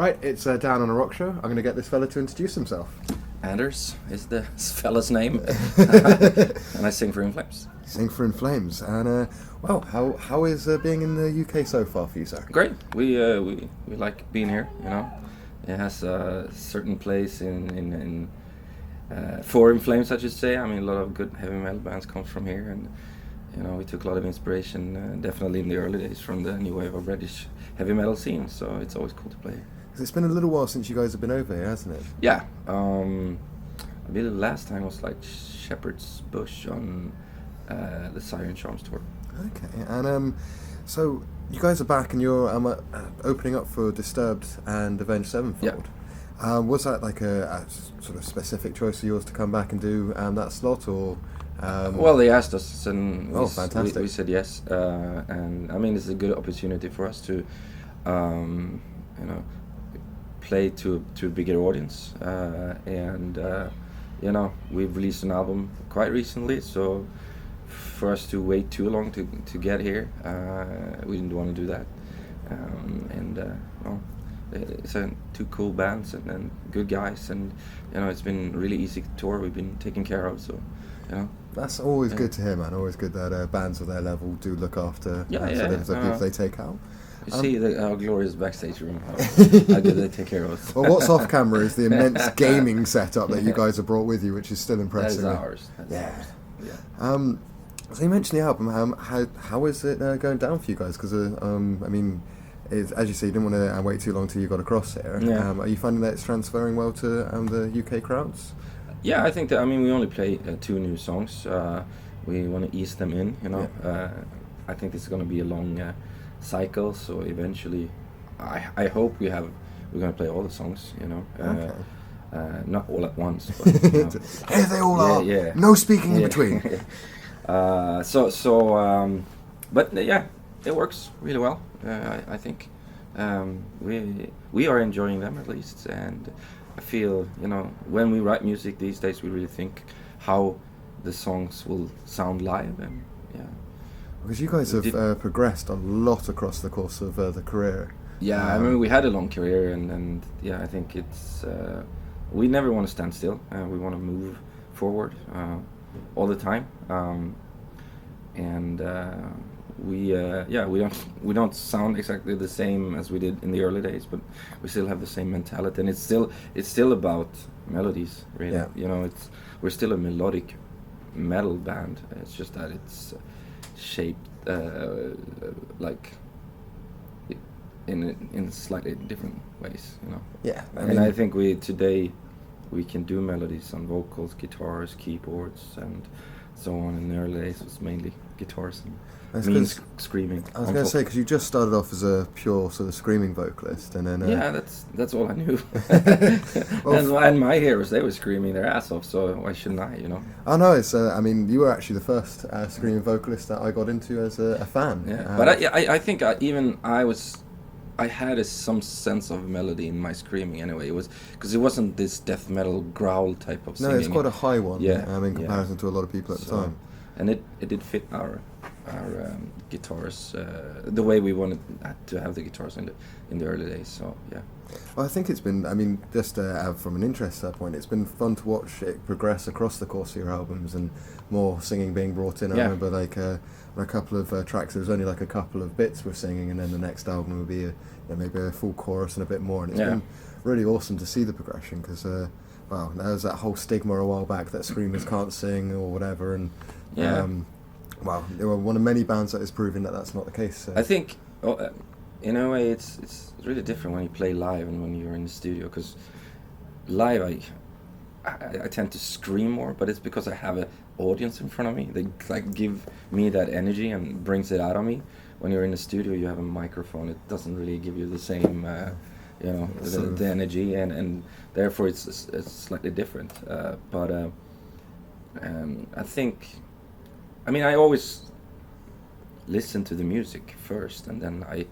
Right, it's Down on a Rock Show. I'm going to get this fella to introduce himself. Anders is the fella's name, and I sing for In Flames. Sing for In Flames, and well, how is being in the UK so far for you, sir? Great. We like being here. You know, it has a certain place in for In Flames, I should say. I mean, a lot of good heavy metal bands come from here, and you know, we took a lot of inspiration, definitely in the early days, from the new wave of British heavy metal scene. So it's always cool to play here. It's been a little while since you guys have been over here, hasn't it? Yeah. I believe the last time was like Shepherd's Bush on the Siren Charms tour. Okay, and so you guys are back and you're opening up for Disturbed and Avenged Sevenfold. Yeah. Was that like a sort of specific choice of yours to come back and do that slot, or? Well, they asked us, and fantastic. We said yes, and I mean, it's a good opportunity for us to, you know, play to a bigger audience, and you know, we've released an album quite recently, so for us to wait too long to get here, we didn't want to do that, and well, it's two cool bands and good guys, and you know, it's been really easy tour. We've been taken care of, so you know. That's always good to hear, man. Always good that bands of their level do look after the people they take out. You see our glorious backstage room, how good they take care of us. Well, what's off camera is the immense gaming setup that you guys have brought with you, which is still impressive. That is ours. That's ours. Yeah. So you mentioned the album. How is it going down for you guys? Because I mean, as you say, you didn't want to wait too long till you got across here. Yeah. Are you finding that it's transferring well to the UK crowds? Yeah, I think that. I mean, we only play 2 new songs. We want to ease them in. You know, I think this is going to be a long cycle. So eventually, I hope we're going to play all the songs. You know. Okay. Not all at once. But, you know. Here they all are. Yeah. No speaking in between. But yeah, it works really well. I think we are enjoying them, at least, and I feel, you know, when we write music these days, we really think how the songs will sound live, and yeah. Because you guys have progressed a lot across the course of the career. Yeah, I mean, we had a long career, and yeah, I think it's we never want to stand still. We want to move forward all the time, and we don't sound exactly the same as we did in the early days, but we still have the same mentality, and it's still about melodies, really. Yeah. You know, we're still a melodic metal band. It's just that it's shaped like in slightly different ways, you know. Yeah, I think today we can do melodies on vocals, guitars, keyboards, and so on. In the early days, it was mainly guitars and screaming. I was going to say, because you just started off as a pure sort of screaming vocalist, and then yeah, that's all I knew. and my heroes, they were screaming their ass off, so why shouldn't I? You know. I know. It's. I mean, you were actually the first screaming vocalist that I got into as a fan. Yeah, but I think I had some sense of melody in my screaming anyway. It was because it wasn't this death metal growl type of singing. No, it's quite a high one. Yeah, in comparison to a lot of people at the time. And it did fit our guitars the way we wanted to have the guitars in the early days. So yeah. Well, I think it's been. I mean, just from an interest standpoint, it's been fun to watch it progress across the course of your albums, and more singing being brought in. I remember like on a couple of tracks, there was only like a couple of bits with singing, and then the next album would be maybe a full chorus and a bit more. And it's been really awesome to see the progression, because well, there was that whole stigma a while back that screamers can't sing or whatever, and well, they were one of many bands that is proving that that's not the case. So. I think, in a way, it's really different when you play live and when you're in the studio, because live I tend to scream more, but it's because I have an audience in front of me. They like give me that energy and brings it out of me. When you're in the studio, you have a microphone. It doesn't really give you the same, you know, the energy, and therefore it's slightly different. But I think, I mean, I always listen to the music first, and then I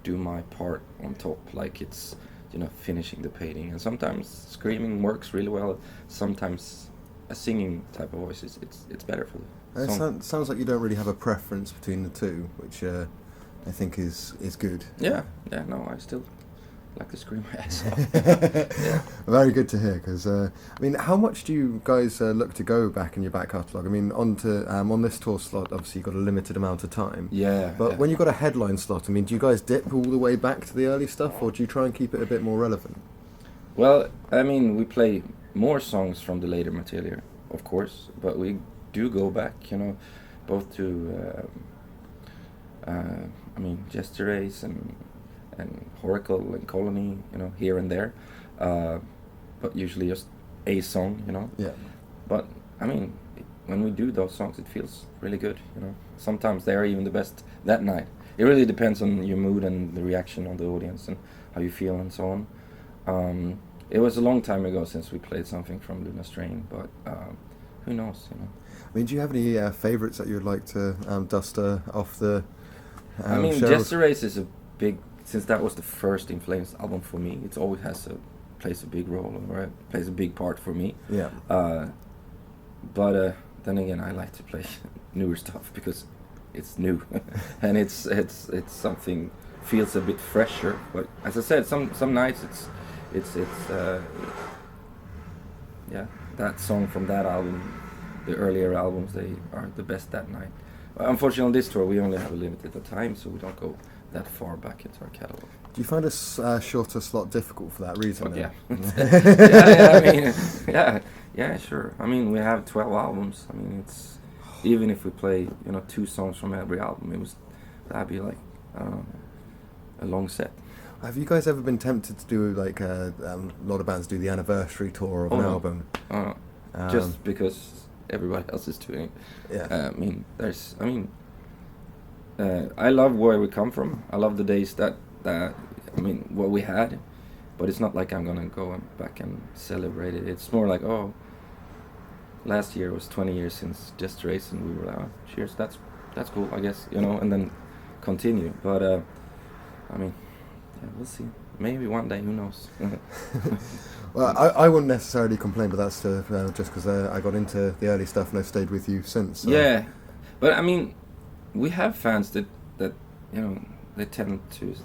do my part on top, like it's, you know, finishing the painting. And sometimes screaming works really well. Sometimes a singing type of voice it's better for the song. It sounds like you don't really have a preference between the two, which I think is good. Yeah. No, I still like to scream my ass off. Yeah. Very good to hear. Because I mean, how much do you guys look to go back in your back catalogue? I mean, on this tour slot, obviously you've got a limited amount of time. Yeah. But yeah. when you've got a headline slot, I mean, do you guys dip all the way back to the early stuff, or do you try and keep it a bit more relevant? Well, I mean, we play more songs from the later material, of course, but we do go back, you know, both to, I mean, Jester Race and Horacle and Colony, you know, here and there, but usually just a song, you know. Yeah. But I mean, when we do those songs, it feels really good, you know. Sometimes they are even the best that night. It really depends on your mood and the reaction of the audience and how you feel and so on. It was a long time ago since we played something from Luna Strain, but who knows, you know. I mean, do you have any favourites that you would like to dust off the I mean, shelves? Jester Race is a big, since that was the first In Flames album for me, it always plays a big role, or plays a big part for me. Yeah. But then again, I like to play newer stuff because it's new, and it's something feels a bit fresher. But as I said, some nights it's yeah, that song from that album, the earlier albums, they are the best that night. Unfortunately, on this tour, we only have a limited time, so we don't go that far back into our catalog. Do you find a shorter slot difficult for that reason? But yeah. Yeah, I mean, yeah, sure. I mean, we have 12 albums. I mean, it's even if we play, you know, 2 songs from every album, that'd be like, I don't know, a long set. Have you guys ever been tempted to do like a lot of bands do the anniversary tour of an album? Just because everybody else is doing it. Yeah. I love where we come from. I love the days that what we had, but it's not like I'm gonna go back and celebrate it. It's more like, oh, last year was 20 years since Just Race, and we were like, oh, cheers, that's cool, I guess, you know, and then continue. But I mean, yeah, we'll see. Maybe one day, who knows? Well, I wouldn't necessarily complain, but that's just because I got into the early stuff and I've stayed with you since. So. Yeah, but I mean, we have fans that you know, they tend to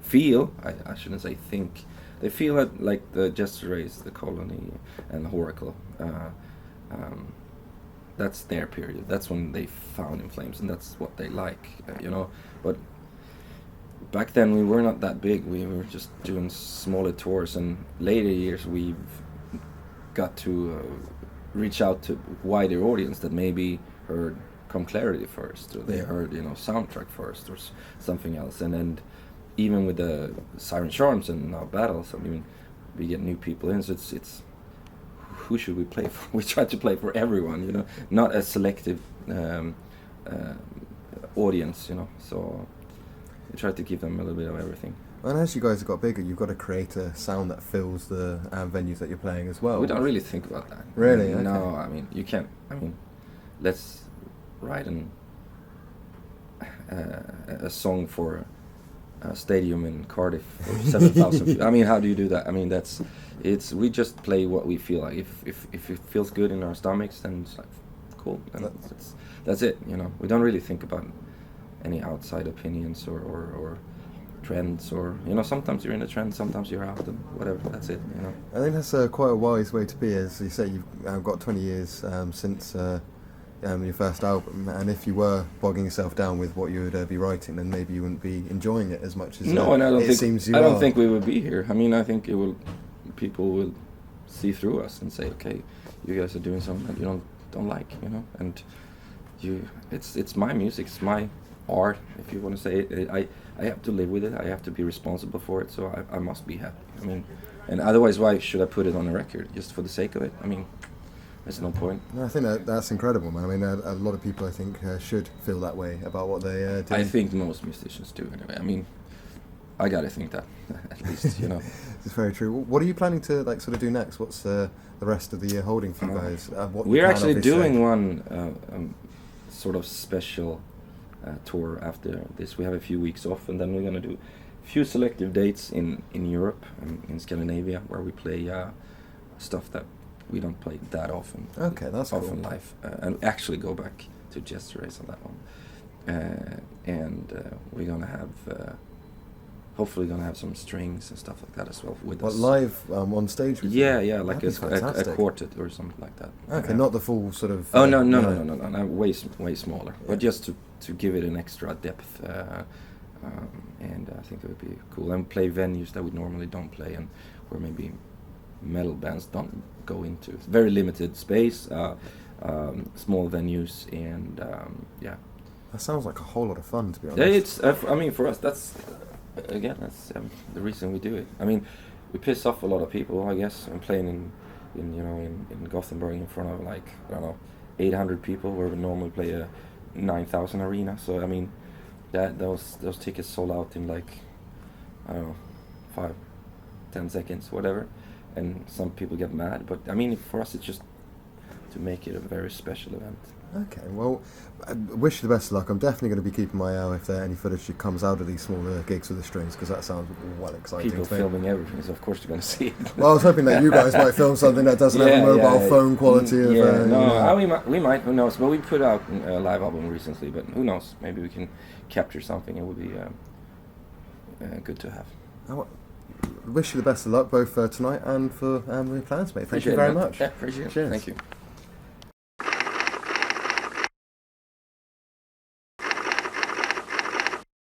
feel, I shouldn't say think, they feel that like the Jester Race, the Colony, and the Horacle, that's their period. That's when they found In Flames, and that's what they like, you know. But back then we were not that big. We were just doing smaller tours, and later years we've got to reach out to wider audience that maybe heard Come Clarity first, or they heard, you know, Soundtrack first, or something else. And then even with the Siren Charms and now Battles, I mean, we get new people in, so it's who should we play for? We try to play for everyone, you know, not a selective audience, you know, so we try to give them a little bit of everything. And as you guys have got bigger, you've got to create a sound that fills the venues that you're playing as well. We don't really think about that. Really? No, Okay. I mean, you can't, let's write a song for a stadium in Cardiff for 7,000 people. I mean, how do you do that? I mean, we just play what we feel like. If it feels good in our stomachs, then it's like, cool. And that's it, you know. We don't really think about any outside opinions or trends, or, you know, sometimes you're in a trend, sometimes you're out, and whatever, that's it, you know. I think that's quite a wise way to be. As you say, you've got 20 years since your first album, and if you were bogging yourself down with what you would be writing, then maybe you wouldn't be enjoying it as much as no, and it seems you are. I don't think we would be here. I mean, I think people will see through us and say, okay, you guys are doing something that you don't like, you know, and it's my music, it's my art, if you want to say it. I have to live with it. I have to be responsible for it, so I must be happy. I mean, and otherwise, why should I put it on a record just for the sake of it? I mean, there's no point. No, I think that's incredible, man. I mean, a lot of people, I think, should feel that way about what they do. I think most musicians do, anyway. I mean, I gotta think that, at least, you know. It's very true. What are you planning to sort of do next? What's the rest of the year holding for you guys? We're actually doing one sort of special tour after this. We have a few weeks off, and then we're gonna do a few selective dates in Europe and in Scandinavia, where we play stuff that we don't play that often. Okay, that's often cool. live, and actually go back to Jester Race on that one. And we're gonna have hopefully gonna have some strings and stuff like that as well with us. Live on stage with yeah, you? yeah, like a quartet or something like that. Okay, not the full sort of... Oh, no, way smaller. Yeah. But just to give it an extra depth. And I think it would be cool. And play venues that we normally don't play, and where maybe metal bands don't go into. It's very limited space, small venues, and yeah. That sounds like a whole lot of fun, to be honest. Yeah, it's. I mean, for us, that's the reason we do it. I mean, we piss off a lot of people, I guess. I'm playing in Gothenburg in front of, like, I don't know, 800 people, where we normally play a 9,000 arena. So I mean, those tickets sold out in, like, I don't know, 5-10 seconds, whatever. And some people get mad, but I mean, for us, it's just to make it a very special event. Okay, well, I wish you the best of luck. I'm definitely going to be keeping my eye out if there any footage that comes out of these smaller gigs with the strings, because that sounds well exciting. People filming everything, so of course you're going to see it. Well, I was hoping that you guys might film something that doesn't have a mobile phone quality. We might, who knows? But we put out a live album recently, but who knows? Maybe we can capture something. It would be good to have. I wish you the best of luck, both for tonight and for your plans, mate. Thank you very much. Yeah, appreciate it. Cheers. Thank you.